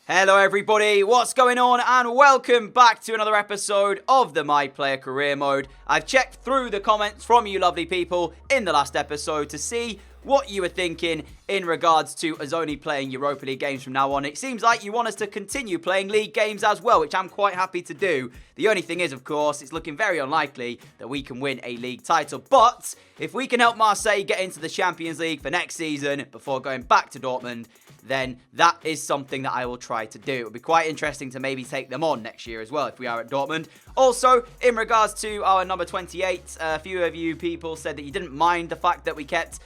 Hello everybody, what's going on, and welcome back to another episode of the My Player Career Mode. I've checked through the comments from you lovely people in the last episode to see what you were thinking in regards to us only playing Europa League games from now on. It seems like you want us to continue playing league games as well, which I'm quite happy to do. The only thing is, of course, it's looking very unlikely that we can win a league title. But if we can help Marseille get into the Champions League for next season before going back to Dortmund, then that is something that I will try to do. It would be quite interesting to maybe take them on next year as well if we are at Dortmund. Also, in regards to our number 28, a few of you people said that you didn't mind the fact that we kept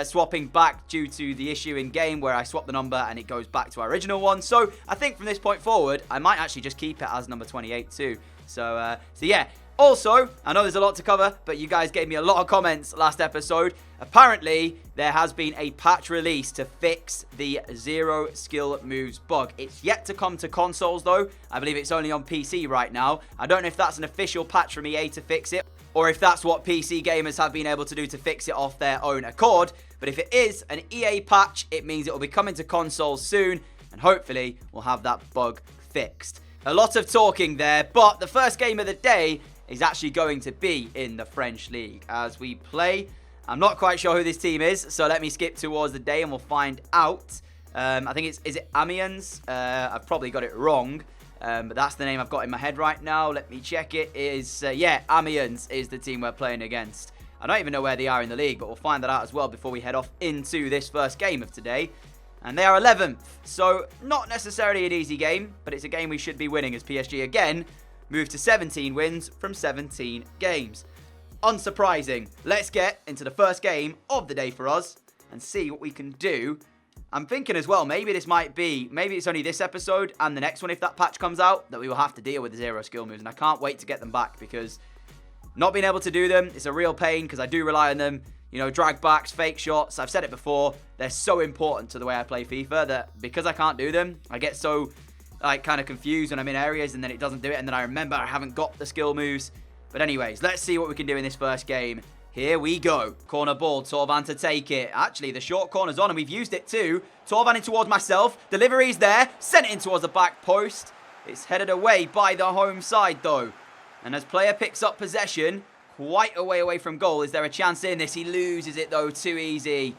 swapping back due to the issue in game where I swap the number and it goes back to our original one. So I think from this point forward, I might actually just keep it as number 28 too. So yeah. Also, I know there's a lot to cover, but you guys gave me a lot of comments last episode. Apparently, there has been a patch release to fix the zero skill moves bug. It's yet to come to consoles though. I believe it's only on PC right now. I don't know if that's an official patch from EA to fix it, or if that's what PC gamers have been able to do to fix it off their own accord. But if it is an EA patch, it means it will be coming to consoles soon, and hopefully we'll have that bug fixed. A lot of talking there, but the first game of the day is actually going to be in the French League as we play. I'm not quite sure who this team is, so let me skip towards the day and we'll find out. I think is it Amiens? I've probably got it wrong, but that's the name I've got in my head right now. Let me check it. Yeah, Amiens is the team we're playing against. I don't even know where they are in the league, but we'll find that out as well before we head off into this first game of today. And they are 11th, so not necessarily an easy game, but it's a game we should be winning as PSG again move to 17 wins from 17 games. Unsurprising. Let's get into the first game of the day for us and see what we can do. I'm thinking as well, maybe it's only this episode and the next one if that patch comes out that we will have to deal with the zero skill moves, and I can't wait to get them back because not being able to do them is a real pain because I do rely on them. You know, drag backs, fake shots, I've said it before, they're so important to the way I play FIFA that because I can't do them, I get so kind of confused when I'm in areas and then it doesn't do it and then I remember I haven't got the skill moves. But anyways, let's see what we can do in this first game. Here we go. Corner ball, Torvan to take it. Actually, the short corner's on and we've used it too. Torvan in towards myself. Delivery's there. Sent it in towards the back post. It's headed away by the home side though. And as player picks up possession, quite a way away from goal. Is there a chance in this? He loses it though, too easy.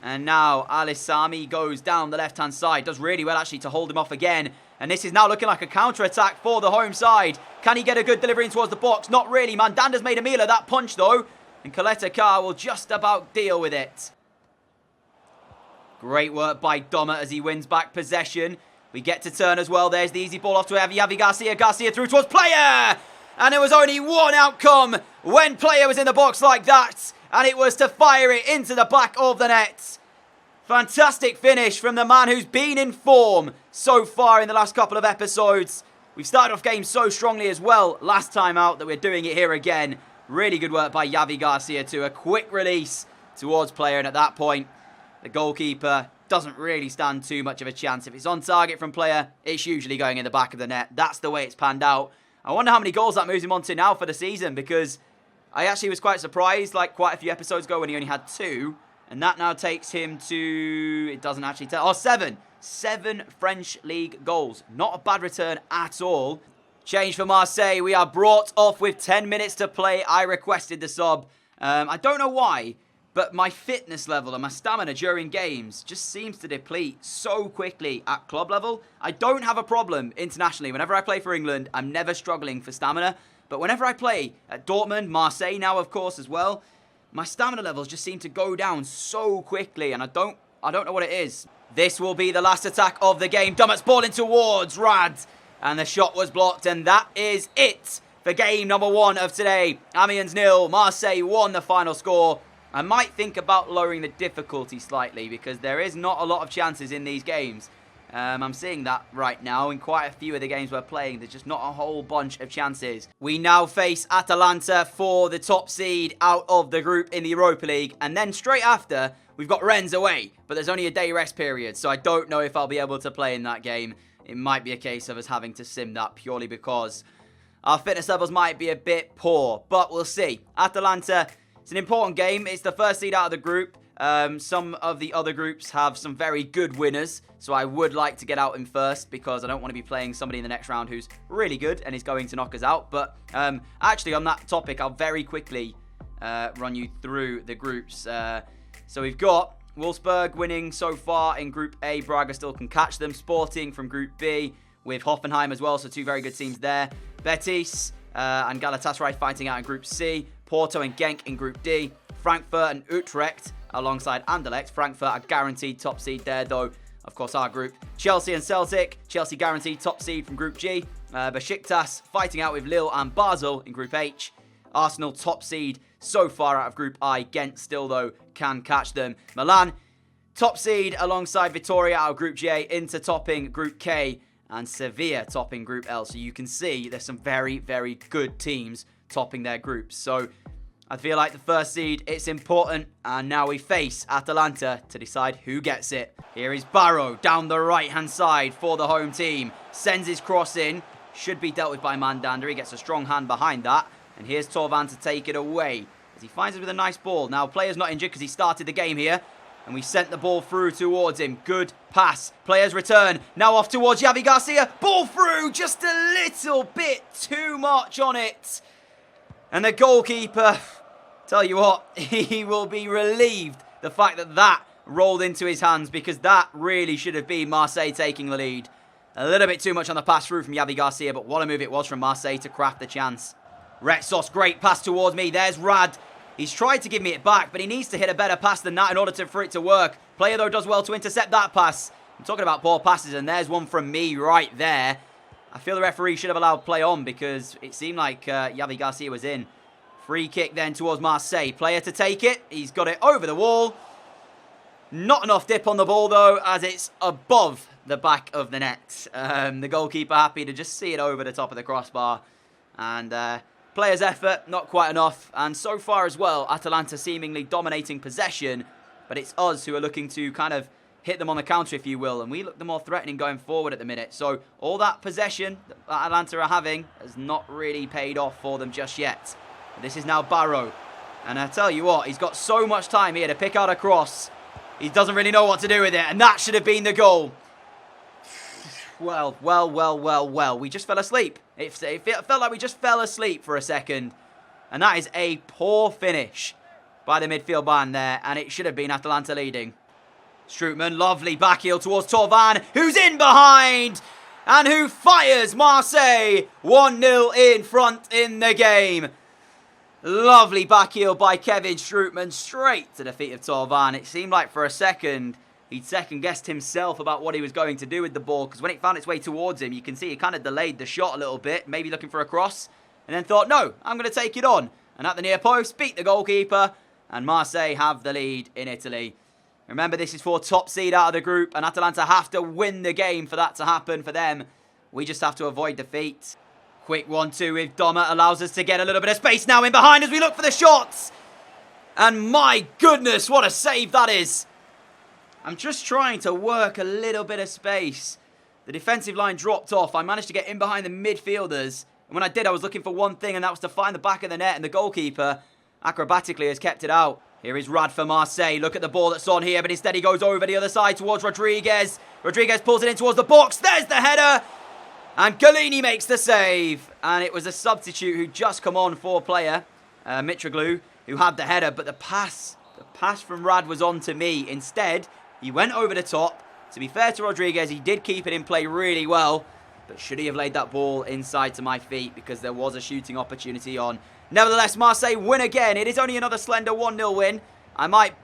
And now Alisami goes down the left-hand side. Does really well actually to hold him off again. And this is now looking like a counter-attack for the home side. Can he get a good delivery in towards the box? Not really. Mandanda's made a meal of that punch though. And Coletta Carr will just about deal with it. Great work by Doma as he wins back possession. We get to turn as well. There's the easy ball off to Javi Garcia. Garcia through towards Player. And there was only one outcome when Player was in the box like that. And it was to fire it into the back of the net. Fantastic finish from the man who's been in form so far in the last couple of episodes. We've started off games so strongly as well last time out that we're doing it here again. Really good work by Javi Garcia too. A quick release towards Player, and at that point, the goalkeeper doesn't really stand too much of a chance. If it's on target from Player, it's usually going in the back of the net. That's the way it's panned out. I wonder how many goals that moves him on to now for the season, because I actually was quite surprised like quite a few episodes ago when he only had 2. And that now takes him to, it doesn't actually tell, 7. 7 French League goals. Not a bad return at all. Change for Marseille. We are brought off with 10 minutes to play. I requested the sub. I don't know why, but my fitness level and my stamina during games just seems to deplete so quickly at club level. I don't have a problem internationally. Whenever I play for England, I'm never struggling for stamina. But whenever I play at Dortmund, Marseille now, of course, as well, my stamina levels just seem to go down so quickly, and I don't know what it is. This will be the last attack of the game. Dummett's ball in towards Rad, and the shot was blocked, and that is it for game number 1 of today. Amiens 0, Marseille 1 the final score. I might think about lowering the difficulty slightly because there is not a lot of chances in these games. I'm seeing that right now in quite a few of the games we're playing. There's just not a whole bunch of chances. We now face Atalanta for the top seed out of the group in the Europa League. And then straight after, we've got Rennes away. But there's only a day rest period, so I don't know if I'll be able to play in that game. It might be a case of us having to sim that purely because our fitness levels might be a bit poor. But we'll see. Atalanta, it's an important game. It's the first seed out of the group. Some of the other groups have some very good winners, so I would like to get out in first because I don't want to be playing somebody in the next round who's really good and is going to knock us out. But actually, on that topic, I'll very quickly run you through the groups. So we've got Wolfsburg winning so far in Group A. Braga still can catch them. Sporting from Group B with Hoffenheim as well, so two very good teams there. Betis and Galatasaray fighting out in Group C. Porto and Genk in Group D. Frankfurt and Utrecht alongside Anderlecht. Frankfurt are guaranteed top seed there, though, of course, our group. Chelsea and Celtic. Chelsea guaranteed top seed from Group G. Besiktas fighting out with Lille and Basel in Group H. Arsenal top seed so far out of Group I. Ghent still, though, can catch them. Milan top seed alongside Vitoria out of Group J. Inter topping Group K. And Sevilla topping Group L. So you can see there's some very, very good teams topping their groups. So I feel like the first seed, it's important. And now we face Atalanta to decide who gets it. Here is Barrow down the right-hand side for the home team. Sends his cross in. Should be dealt with by Mandanda. He gets a strong hand behind that. And here's Torvan to take it away as he finds us with a nice ball. Now, player's not injured because he started the game here. And we sent the ball through towards him. Good pass. Players return. Now off towards Javi Garcia. Ball through. Just a little bit too much on it. And the goalkeeper, tell you what, he will be relieved the fact that that rolled into his hands, because that really should have been Marseille taking the lead. A little bit too much on the pass through from Javi Garcia, but what a move it was from Marseille to craft the chance. Retsos, great pass towards me. There's Rad. He's tried to give me it back, but he needs to hit a better pass than that in order for it to work. Player, though, does well to intercept that pass. I'm talking about poor passes, and there's one from me right there. I feel the referee should have allowed play on because it seemed like Javi Garcia was in. Free kick then towards Marseille. Player to take it. He's got it over the wall. Not enough dip on the ball, though, as it's above the back of the net. The goalkeeper happy to just see it over the top of the crossbar. And player's effort, not quite enough. And so far as well, Atalanta seemingly dominating possession. But it's us who are looking to kind of hit them on the counter, if you will. And we look the more threatening going forward at the minute. So all that possession that Atalanta are having has not really paid off for them just yet. This is now Barrow. And I tell you what, he's got so much time here to pick out a cross. He doesn't really know what to do with it. And that should have been the goal. Well. We just fell asleep. It felt like we just fell asleep for a second. And that is a poor finish by the midfield band there. And it should have been Atalanta leading. Strootman, lovely back heel towards Torvan, who's in behind. And who fires Marseille 1-0 in front in the game. Lovely back heel by Kevin Strootman, straight to the feet of Torvan. It seemed like for a second he'd second-guessed himself about what he was going to do with the ball, because when it found its way towards him, you can see he kind of delayed the shot a little bit, maybe looking for a cross, and then thought, no, I'm going to take it on. And at the near post, beat the goalkeeper, and Marseille have the lead in Italy. Remember, this is for top seed out of the group, and Atalanta have to win the game for that to happen for them. We just have to avoid defeat. Quick 1-2 with Doma allows us to get a little bit of space now in behind as we look for the shots. And my goodness, what a save that is. I'm just trying to work a little bit of space. The defensive line dropped off. I managed to get in behind the midfielders. And when I did, I was looking for one thing, and that was to find the back of the net. And the goalkeeper acrobatically has kept it out. Here is Rad for Marseille. Look at the ball that's on here, but instead he goes over the other side towards Rodriguez. Rodriguez pulls it in towards the box. There's the header. And Galini makes the save. And it was a substitute who just come on for player, Mitroglou, who had the header. But the pass from Rad was on to me. Instead, he went over the top. To be fair to Rodriguez, he did keep it in play really well. But should he have laid that ball inside to my feet, because there was a shooting opportunity on. Nevertheless, Marseille win again. It is only another slender 1-0 win. I might,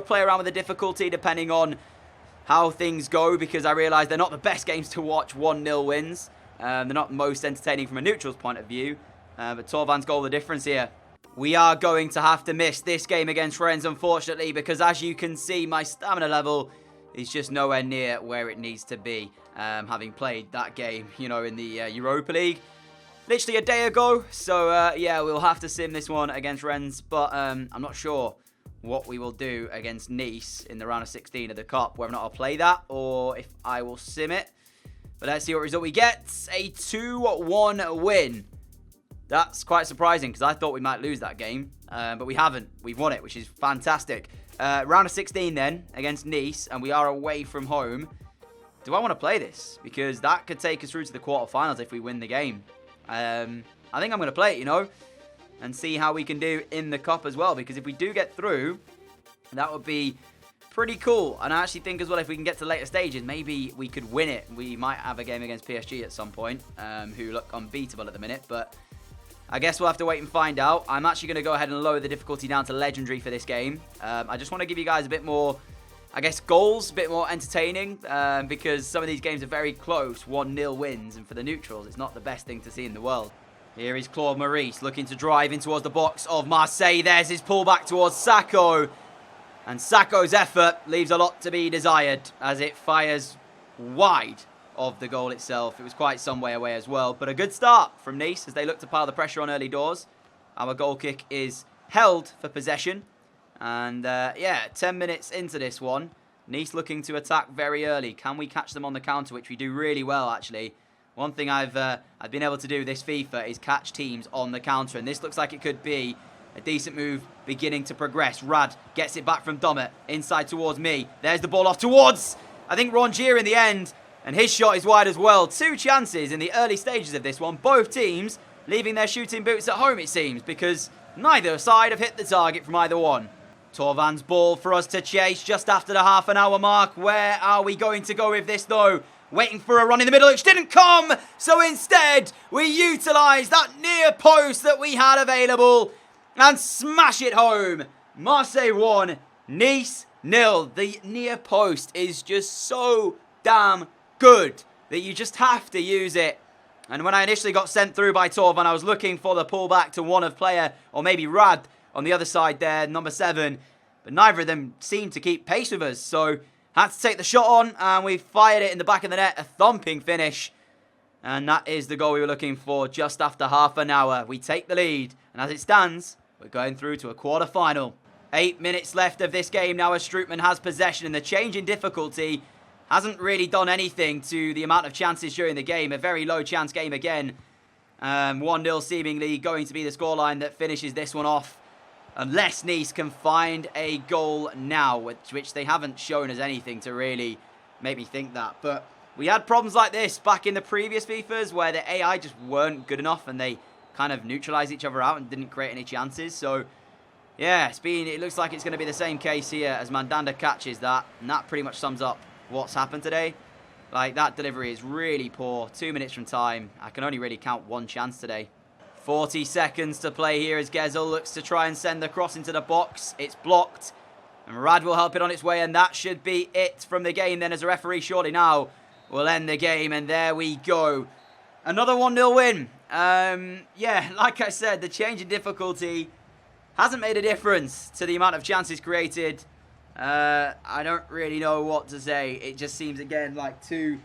play around with the difficulty depending on how things go, because I realise they're not the best games to watch 1-0 wins. They're not most entertaining from a neutral's point of view. But Torvan's goal the difference here. We are going to have to miss this game against Rennes, unfortunately, because as you can see, my stamina level is just nowhere near where it needs to be, having played that game, in the Europa League literally a day ago. So, yeah, we'll have to sim this one against Rennes, but I'm not sure what we will do against Nice in the round of 16 of the Cup, whether or not I'll play that or if I will sim it. But let's see what result we get. A 2-1 win. That's quite surprising, because I thought we might lose that game, but we haven't. We've won it, which is fantastic. round of 16 then against Nice, and we are away from home. Do I want to play this? Because that could take us through to the quarterfinals if we win the game. I think I'm going to play it, you know, and see how we can do in the cup as well. Because if we do get through, that would be pretty cool. And I actually think as well, if we can get to later stages, maybe we could win it. We might have a game against PSG at some point, who look unbeatable at the minute. But I guess we'll have to wait and find out. I'm actually going to go ahead and lower the difficulty down to Legendary for this game. I just want to give you guys a bit more, I guess, goals, a bit more entertaining, because some of these games are very close, 1-0 wins, and for the neutrals, it's not the best thing to see in the world. Here is Claude Maurice looking to drive in towards the box of Marseille. There's his pullback towards Sakho, and Sakho's effort leaves a lot to be desired as it fires wide of the goal itself. It was quite some way away as well, but a good start from Nice as they look to pile the pressure on early doors. Our goal kick is held for possession. And, yeah, 10 minutes into this one. Nice looking to attack very early. Can we catch them on the counter, which we do really well, actually. One thing I've been able to do this FIFA is catch teams on the counter. And this looks like it could be a decent move beginning to progress. Rad gets it back from Dummett. Inside towards me. There's the ball off towards, I think, Rongier in the end. And his shot is wide as well. 2 chances in the early stages of this one. Both teams leaving their shooting boots at home, it seems, because neither side have hit the target from either one. Torvan's ball for us to chase just after the half-an-hour mark. Where are we going to go with this, though? Waiting for a run in the middle, which didn't come. So instead, we utilise that near post that we had available and smash it home. Marseille 1, Nice 0. The near post is just so damn good that you just have to use it. And when I initially got sent through by Torvan, I was looking for the pullback to one of player, or maybe Rad, on the other side there, number 7. But neither of them seemed to keep pace with us. So had to take the shot on, and we fired it in the back of the net. A thumping finish. And that is the goal we were looking for just after half an hour. We take the lead. And as it stands, we're going through to a quarter-final. 8 minutes left of this game now as Strootman has possession. And the change in difficulty hasn't really done anything to the amount of chances during the game. A very low chance game again. 1-0 seemingly going to be the scoreline that finishes this one off. Unless Nice can find a goal now, which they haven't shown us anything to really make me think that. But we had problems like this back in the previous FIFAs where the AI just weren't good enough and they kind of neutralized each other out and didn't create any chances. So, yeah, it looks like it's going to be the same case here as Mandanda catches that. And that pretty much sums up what's happened today. Like, that delivery is really poor. 2 minutes from time. I can only really count 1 chance today. 40 seconds to play here as Gezel looks to try and send the cross into the box. It's blocked. And Rad will help it on its way. And that should be it from the game then, as a referee surely now will end the game. And there we go. Another 1-0 win. Yeah, like I said, the change in difficulty hasn't made a difference to the amount of chances created. I don't really know what to say. It just seems, again, like 2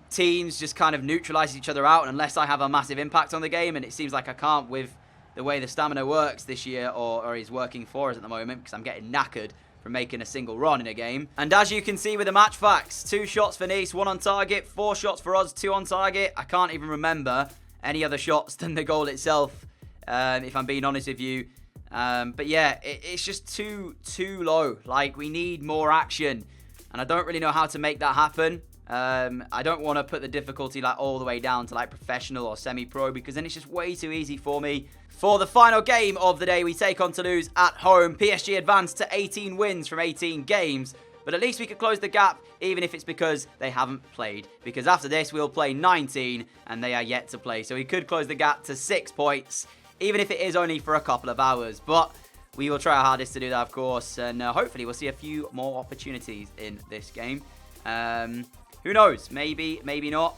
teams just kind of neutralize each other out unless I have a massive impact on the game, and it seems like I can't with the way the stamina works this year, or is working for us at the moment, because I'm getting knackered from making a single run in a game. And as you can see with the match facts, 2 shots for Nice, 1 on target, 4 shots for us, 2 on target. I can't even remember any other shots than the goal itself, if I'm being honest with you. But yeah, it's just too low. Like, we need more action, and I don't really know how to make that happen. I don't want to put the difficulty like all the way down to like professional or semi-pro, because then it's just way too easy for me. For the final game of the day, we take on Toulouse at home. PSG advanced to 18 wins from 18 games, but at least we could close the gap, even if it's because they haven't played. Because after this, we'll play 19, and they are yet to play. So we could close the gap to 6 points, even if it is only for a couple of hours. But we will try our hardest to do that, of course, and hopefully we'll see a few more opportunities in this game. Who knows? Maybe, maybe not.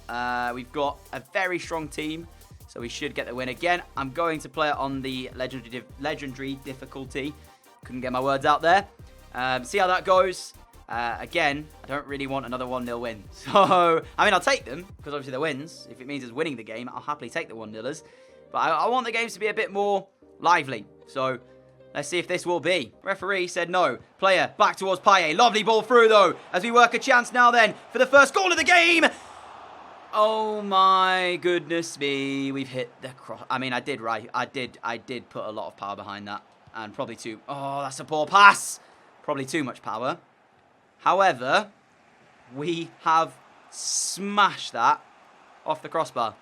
We've got a very strong team, so we should get the win. Again, I'm going to play it on the legendary difficulty. Couldn't get my words out there. See how that goes. Again, I don't really want another 1-0 win. So, I mean, I'll take them, because obviously they're wins. If it means it's winning the game, I'll happily take the 1-0ers. But I want the games to be a bit more lively. So, let's see if this will be. Referee said no. Player back towards Payet. Lovely ball through, though, as we work a chance now then for the first goal of the game. Oh, my goodness me. We've hit the cross. I mean, I did put a lot of power behind that. And probably 2. Oh, that's a poor pass. Probably too much power. However, we have smashed that off the crossbar.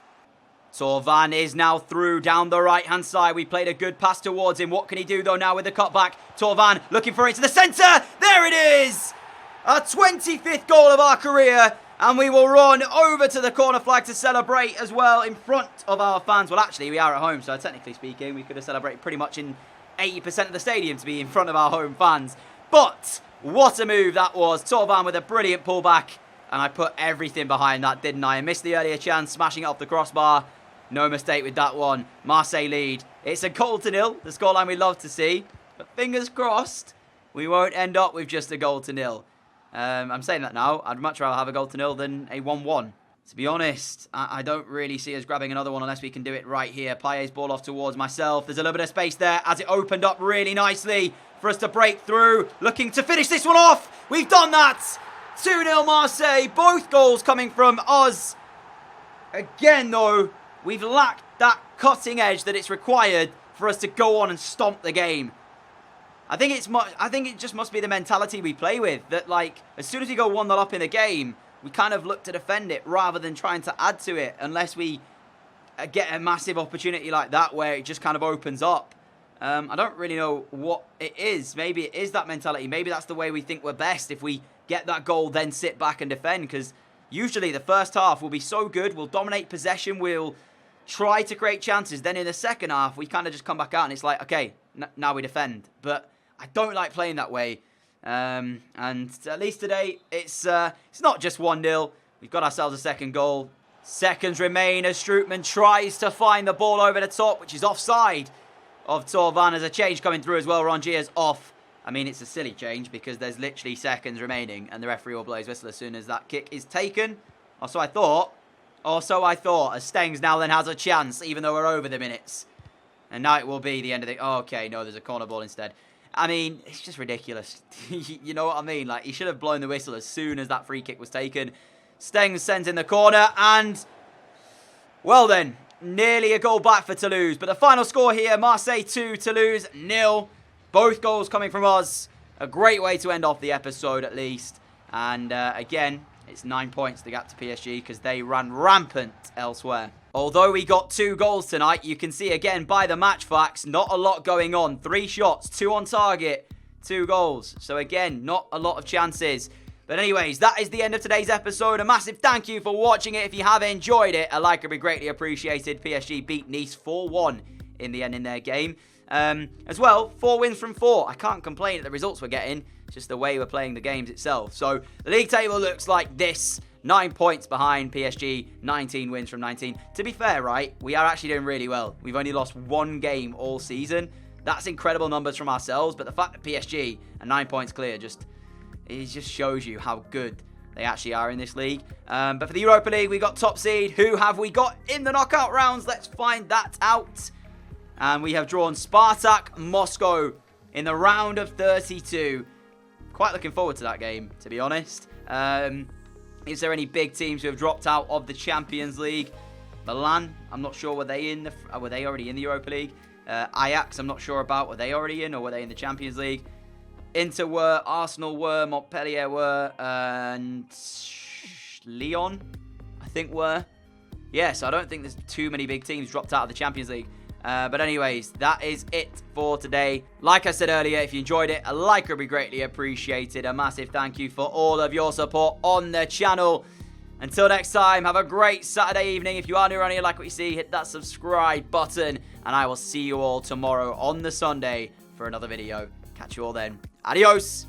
Torvan is now through down the right-hand side. We played a good pass towards him. What can he do, though, now with the cutback? Torvan looking for it to the centre. There it is! Our 25th goal of our career. And we will run over to the corner flag to celebrate as well in front of our fans. Well, actually, we are at home, so technically speaking, we could have celebrated pretty much in 80% of the stadium to be in front of our home fans. But what a move that was. Torvan with a brilliant pullback. And I put everything behind that, didn't I? I missed the earlier chance, smashing it off the crossbar. No mistake with that one. Marseille lead. It's a 0-0, the scoreline we love to see. But fingers crossed, we won't end up with just a 0-0. I'm saying that now. I'd much rather have a 0-0 than a 1-1. To be honest, I don't really see us grabbing another one unless we can do it right here. Payet's ball off towards myself. There's a little bit of space there as it opened up really nicely for us to break through. Looking to finish this one off. We've done that. 2-0 Marseille. Both goals coming from us. Again, though, we've lacked that cutting edge that it's required for us to go on and stomp the game. I think it just must be the mentality we play with. That, like, as soon as we go 1-0 up in the game, we kind of look to defend it rather than trying to add to it. Unless we get a massive opportunity like that where it just kind of opens up. I don't really know what it is. Maybe it is that mentality. Maybe that's the way we think we're best. If we get that goal, then sit back and defend. Because usually the first half will be so good. We'll dominate possession. We'll try to create chances. Then in the second half, we kind of just come back out and it's like, okay, now we defend. But I don't like playing that way. And at least today, it's not just 1-0. We've got ourselves a second goal. Seconds remain as Strootman tries to find the ball over the top, which is offside of Torvan. As a change coming through as well. Rongia's off. I mean, it's a silly change because there's literally seconds remaining and the referee will blow his whistle as soon as that kick is taken. Also, I thought, as Stengs now then has a chance, even though we're over the minutes. And now it will be the end of the... Oh, okay, no, there's a corner ball instead. I mean, it's just ridiculous. You know what I mean? Like, he should have blown the whistle as soon as that free kick was taken. Stengs sends in the corner and... Well then, nearly a goal back for Toulouse. But the final score here, Marseille 2, Toulouse 0. Both goals coming from us. A great way to end off the episode, at least. And again, it's 9 points the gap to PSG because they ran rampant elsewhere. Although we got 2 goals tonight, you can see again by the match facts, not a lot going on. 3 shots, 2 on target, 2 goals. So again, not a lot of chances. But anyways, that is the end of today's episode. A massive thank you for watching it. If you have enjoyed it, a like would be greatly appreciated. PSG beat Nice 4-1 in the end in their game. As well, 4 wins from 4. I can't complain at the results we're getting. It's just the way we're playing the games itself. So the league table looks like this. 9 points behind PSG, 19 wins from 19. To be fair, right, we are actually doing really well. We've only lost 1 game all season. That's incredible numbers from ourselves, but the fact that PSG are 9 points clear it just shows you how good they actually are in this league. But for the Europa League, we got top seed. Who have we got in the knockout rounds? Let's find that out. And we have drawn Spartak Moscow in the round of 32. Quite looking forward to that game, to be honest. Is there any big teams who have dropped out of the Champions League? Milan, I'm not sure. Were they already in the Europa League? Ajax, I'm not sure about. Were they already in or were they in the Champions League? Inter were, Arsenal were, Montpellier were, and Lyon, I think were. Yes, I don't think there's too many big teams dropped out of the Champions League. But anyways, that is it for today. Like I said earlier, if you enjoyed it, a like would be greatly appreciated. A massive thank you for all of your support on the channel. Until next time, have a great Saturday evening. If you are new around here, like what you see, hit that subscribe button. And I will see you all tomorrow on the Sunday for another video. Catch you all then. Adios.